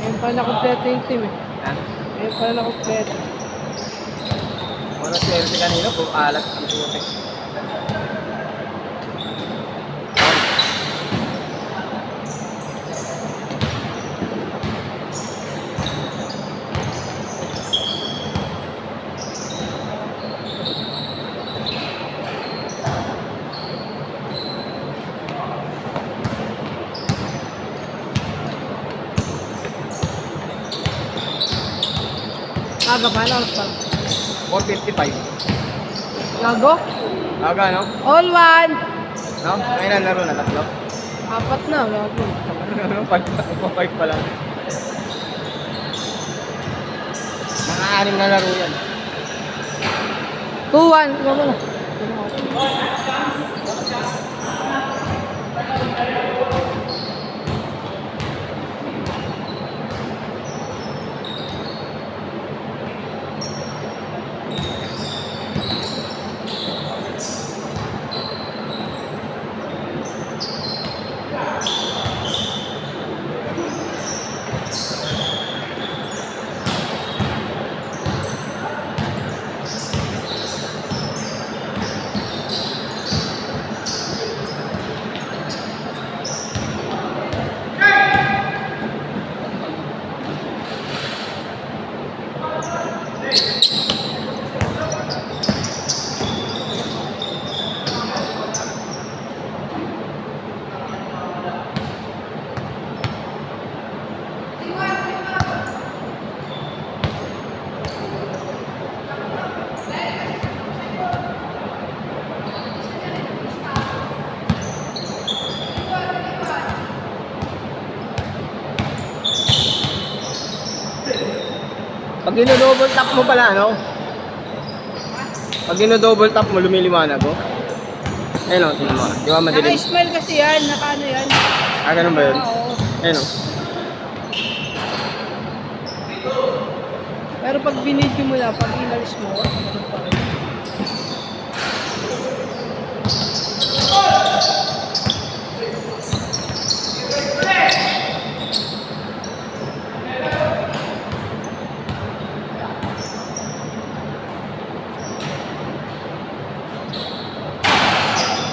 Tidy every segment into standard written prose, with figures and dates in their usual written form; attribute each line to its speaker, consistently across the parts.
Speaker 1: Ngayon pa na kompleto yung team eh.
Speaker 2: Ha?
Speaker 1: Ngayon pa na kompleto.
Speaker 2: Wala swerte kanina, alat ang putik.
Speaker 1: Aga pa na oras pa.
Speaker 2: 4:55.
Speaker 1: Gago?
Speaker 2: Aga, no?
Speaker 1: All one!
Speaker 2: No? Ngayon ang laro na, tatlo.
Speaker 1: 4 na, gago.
Speaker 2: 5 pa lang. Mga 6 na laro yan.
Speaker 1: 2-1, gago na.
Speaker 2: Pag ino-double tap mo pala, no? Pag ino-double tap mo, lumiliwanag, oh. Ayun, oh, tingnan mo. Di ba madilim?
Speaker 1: Naka-smile kasi yan, naka-ano yan.
Speaker 2: Ah, ganun ba yun?
Speaker 1: Oo.
Speaker 2: Ayun, oh.
Speaker 1: Pero pag binidyo mo na, pag inalis mo, ano pa rin.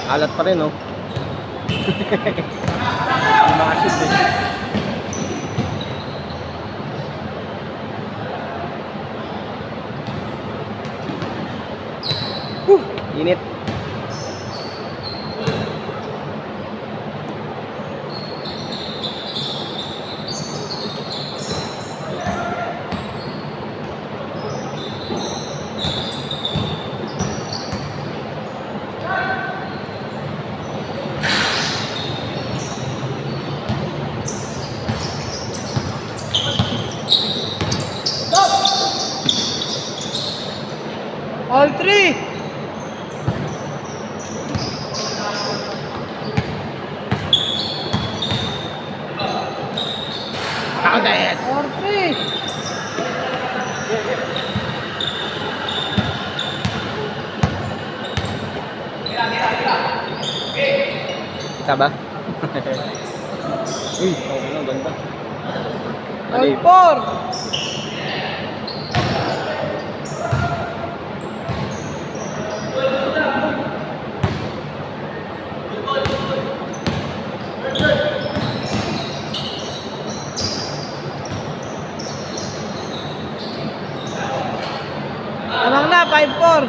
Speaker 2: Alat pa rin, oh. Hindi makashoot, eh. Init.
Speaker 1: All 3!
Speaker 2: Kakagat!
Speaker 1: All 3!
Speaker 2: Kita ba? Uy, okay na, ganda.
Speaker 1: All
Speaker 2: Mali.
Speaker 1: 4! Tamang na, 5-4.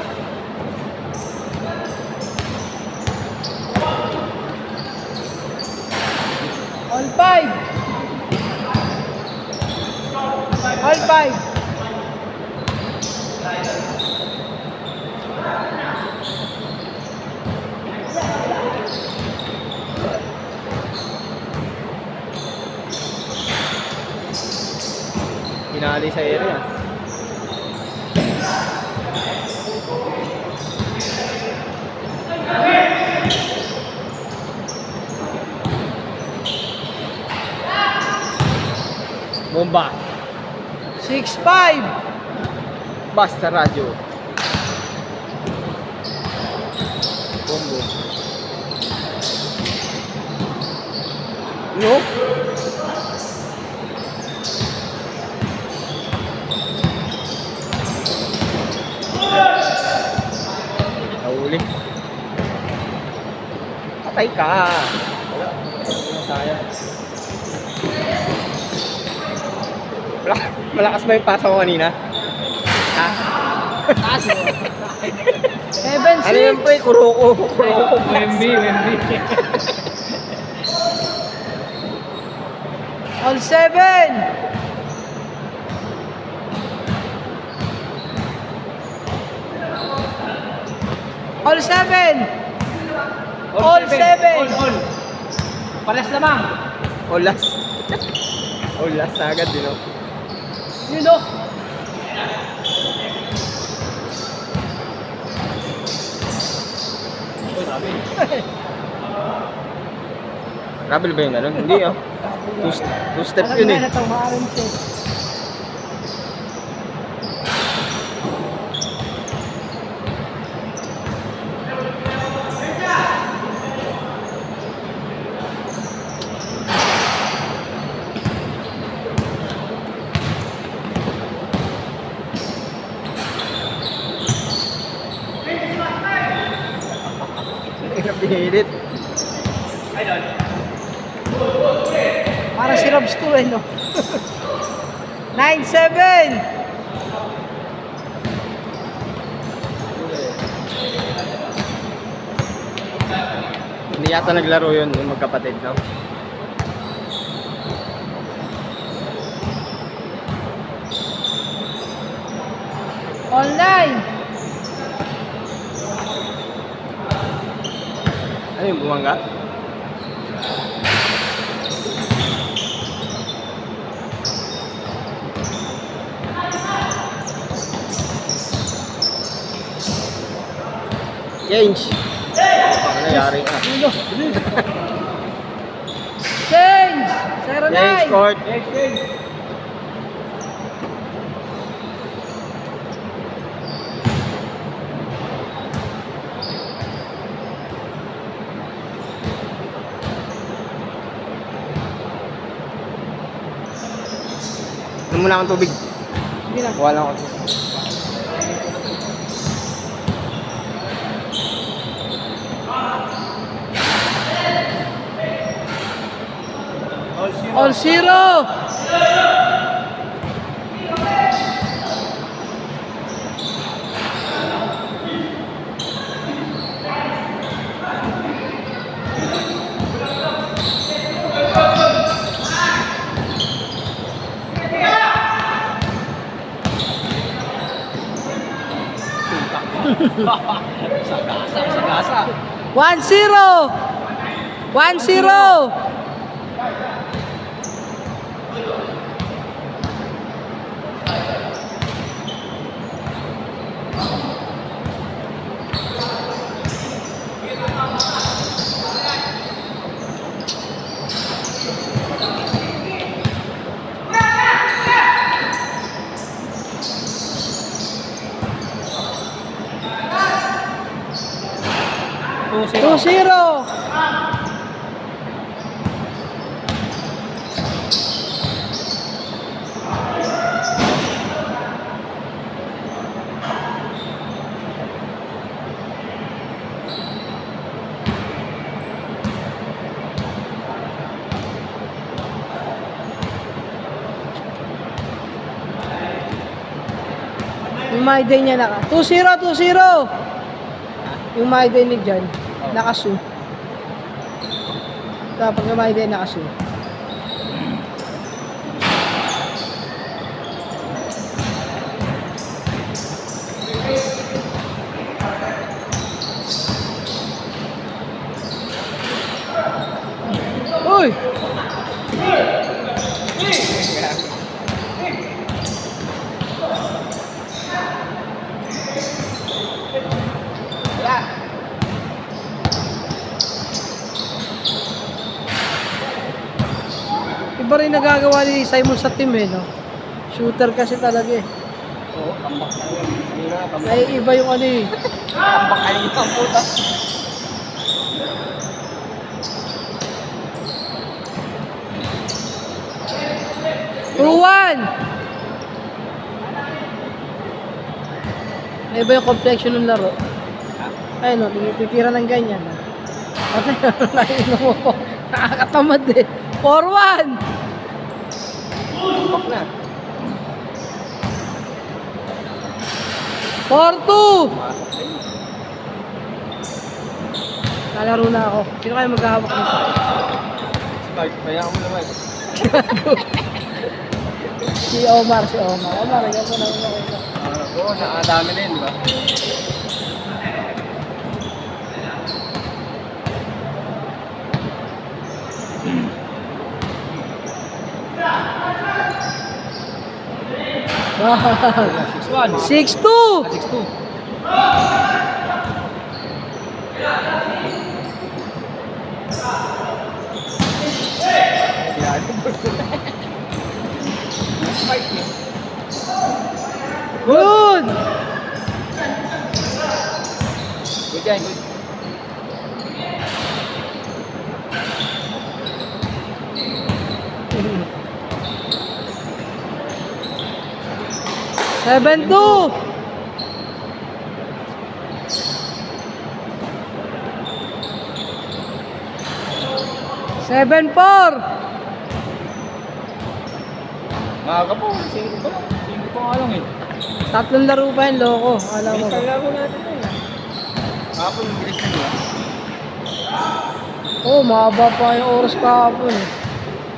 Speaker 1: All 5. All 5.
Speaker 2: Pinali sa area. Bomba.
Speaker 1: 6-5.
Speaker 2: Basta radyo. Bombo. No? Patay ka. Wala. Sayang. Malakas ba yung pasa ko kanina? Ha?
Speaker 3: Taas mo.
Speaker 1: 7-6.
Speaker 2: Ano yun pre? Kuroko. Kuroko.
Speaker 3: Wemby.
Speaker 1: All 7. All 7. All 7.
Speaker 3: All. Pares lamang.
Speaker 2: Olas. Olas agad din oh.
Speaker 1: Yun o.
Speaker 2: Rabel ba yung gano'n? Hindi oh. Two step yun eh.
Speaker 1: Alam na itong maaring set.
Speaker 2: Pinilit.
Speaker 1: Para si Robs 2 eh, no? 9-7.
Speaker 2: Hindi yata naglaro yun yung magkapatid no?
Speaker 1: All 9.
Speaker 2: Ano yung bumangga? Change! Ano nangyari ka?
Speaker 1: Change. 0-9.
Speaker 2: Change court! Ano muna akong tubig?
Speaker 1: Hindi na.
Speaker 2: Kuha lang ako.
Speaker 1: All 0.
Speaker 3: Sagasa.
Speaker 1: 1-0. 1-0.
Speaker 3: Two
Speaker 1: 2-0. Yung my day niya naka 2-0, 2-0. Yung my day ni Jan nakasu. Tapos yung my day nakasu. Uy! Iba rin nagagawa ni Simon sa team eh, no? Shooter kasi talaga eh.
Speaker 2: Oo, tambak na yun. Hindi na, tambak.
Speaker 1: Ay, iba yung ano eh.
Speaker 2: Tambak kanina ang puta.
Speaker 1: Ruwan! Iba yung complexion ng laro. Ayun, no, tinitira ng ganyan. No? Pati, nainom mo po. Nakakatamad eh. 4-1.
Speaker 2: Tupak na.
Speaker 1: 4-2.
Speaker 2: Pasok na yun.
Speaker 1: Lalaro na ako. Sino kayo maghahawak nito?
Speaker 2: Start, kaya mo naman.
Speaker 1: Si Omar. Omar, ikaw po na una.
Speaker 2: Oo, nakadami din, di ba?
Speaker 1: Wow.
Speaker 3: 6-1.
Speaker 1: 6-2.
Speaker 3: 6-2.
Speaker 2: Kaya Spike niya.
Speaker 1: Good.
Speaker 2: Good yan, good.
Speaker 1: Seven two. Seven four.
Speaker 2: Maaga po, singko pa lang.
Speaker 3: Hindi ko nga lang eh.
Speaker 1: Tatlong laro pa yun, loko. Alam mo.
Speaker 2: Bilis na laro natin yun. Kapon, bilis na yun.
Speaker 1: Oo, mahaba pa yung oras kahapon eh.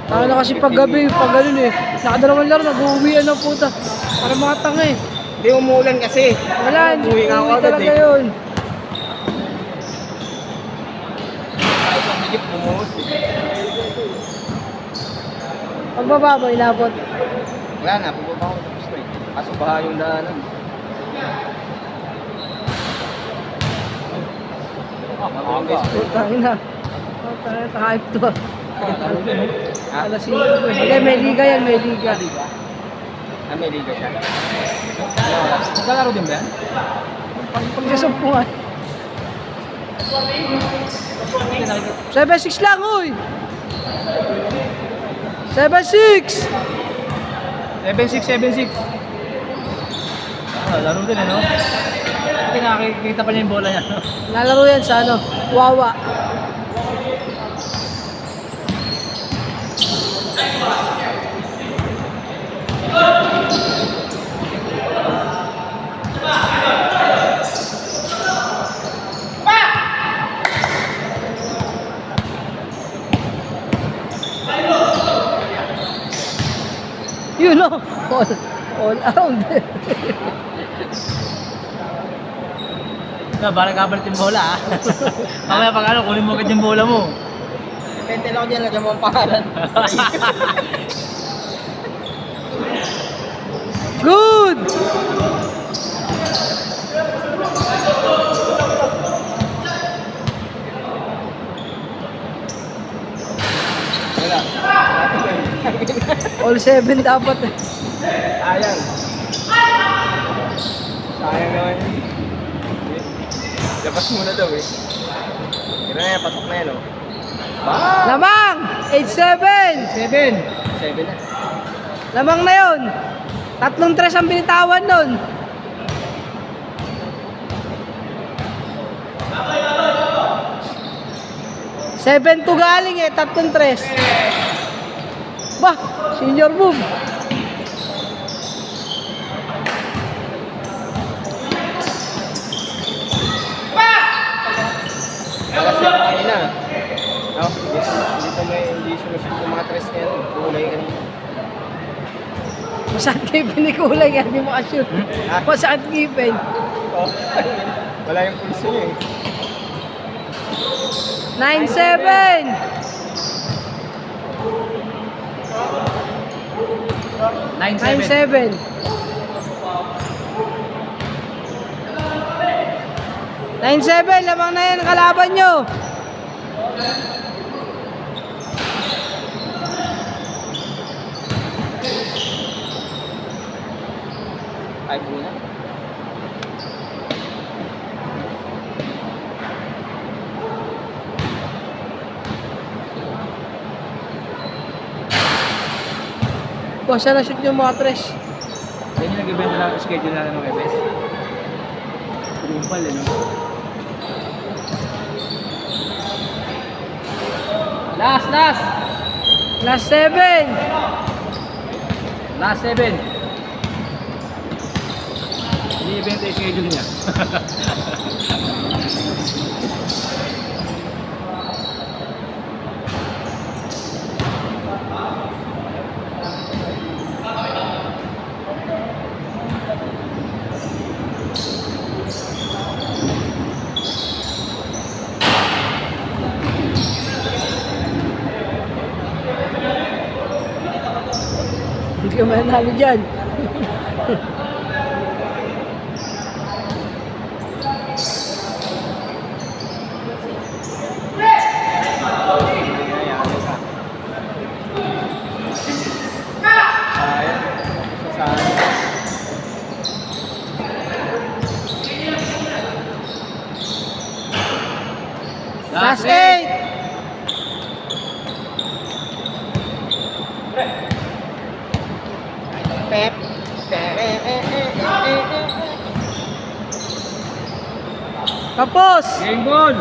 Speaker 1: Tayo na kasi pag gabi, pag ganun eh. Nakadalawang laro, nag-uwian na puta. Para mga tanga eh.
Speaker 2: Hindi umuulan kasi.
Speaker 1: Wala, hindi
Speaker 2: Umuwi nga ako
Speaker 1: uwi
Speaker 2: agad
Speaker 1: talaga
Speaker 2: eh.
Speaker 1: yun.
Speaker 2: Kahit ang higip, bumuhos eh.
Speaker 1: Pagbaba mo, inabot.
Speaker 2: Wala na, pupunta ako tapos na eh. Kaso baha yung daanan. Mabang guys.
Speaker 1: Putang ina. Putang ina, hype to.
Speaker 2: Ha?
Speaker 1: Alas 5. Hindi, may liga yan, may liga.
Speaker 2: Ah, may liga siya.
Speaker 3: Naglalaro din ba yan?
Speaker 1: Pag-sasap ko nga. 7-6 lang, uy! 7-6!
Speaker 3: 7-6. Ah, laro din ano? Hindi nakikita pa niya yung bola niya.
Speaker 1: Lalaro yan sa ano, Wawa. Yun o, all around.
Speaker 3: Parang kapalit yung bola ah. Mamaya pag ano, kunin mo agad yung bola mo.
Speaker 2: Depende lang ako dyan, lagyan mo ang pangalan.
Speaker 1: Good!
Speaker 2: Wala.
Speaker 1: All 7 dapat eh.
Speaker 2: Sayang. Sayang naman yun. Labas muna daw eh. Kaya na yan, pasok na yan oh. Bah!
Speaker 1: Lamang! 8-7!
Speaker 2: 7 na.
Speaker 1: Lamang na yun. 3-3 ang binitawan nun. Seven to galing eh, 3-3. Bah, senior move.
Speaker 2: Kasi kanina. No? Dito may hindi sumusunod yung mga tres na yan. Kulay kanina.
Speaker 1: Masakit kayo pinikulay nga, hindi mo ka-shoot. Masakit ngipin.
Speaker 2: Oh. Wala yung pulso niya eh.
Speaker 1: 9-7.
Speaker 3: 9-7.
Speaker 1: 9-7. 9-7, lamang na yan ang kalaban nyo.
Speaker 2: Ay, muna.
Speaker 1: Boss, siya na-shoot yung mga tres.
Speaker 3: Yan yung nag-event na schedule natin ng FS. Triumpal eh no? Last.
Speaker 1: Last 7.
Speaker 3: Last 7. Ini-event yung schedule niya.
Speaker 1: Hindi ka manalo dyan. Last 8.
Speaker 2: Pep.
Speaker 1: Tapos.
Speaker 3: Game goal!